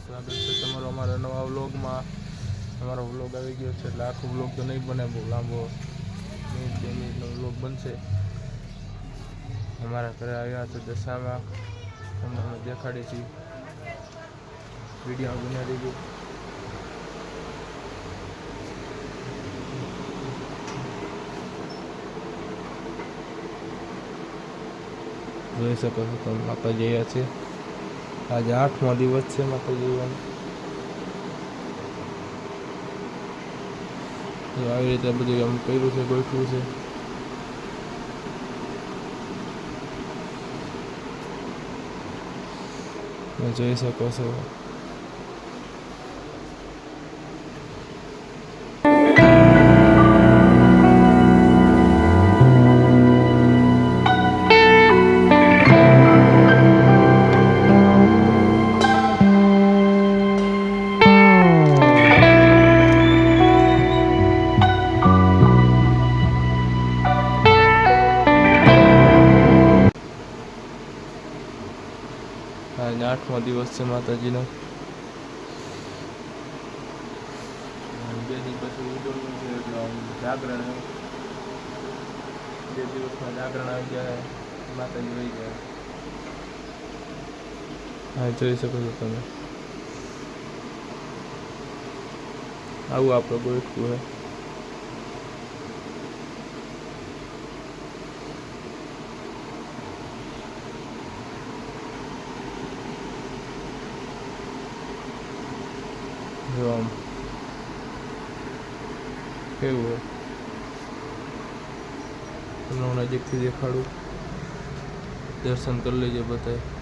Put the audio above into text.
સ્વાગત છે તમારો અમારા નવા વ્લોગમાં। અમારો વ્લોગ આવી ગયો છે એટલે આખો વ્લોગ તો નહીં બને, બહુ લાંબો મિનિટ 2 મિનિટનો વ્લોગ બનશે। અમારા ઘરે આવ્યા તો દશામાં તમને અમે દેખાડી છીએ, વિડીયો બનાવી દીધું। જોઈ શકો છો તમે માતાજી આવ્યા છે। આજે 8મો દિવસ છે માતાજી આવવાનો। આવી રીતે બધું આમ કર્યું છે, ગોઠવું છે। જોઈ શકો છો आज 8મો દિવસ છે માતાજીનો। 2 દિવસ પછી ઉજવણી છે એટલે જાગરણ 2 દિવસમાં જાગરણ આવી જાય, માતાજી વહી જાય। હા જોઈ શકો છો તમે, આવું આપણે ગોઠવું છે। જો આમ કેવું હોય તમને હું નજીકથી દેખાડું, દર્શન કરી લેજો બધાય।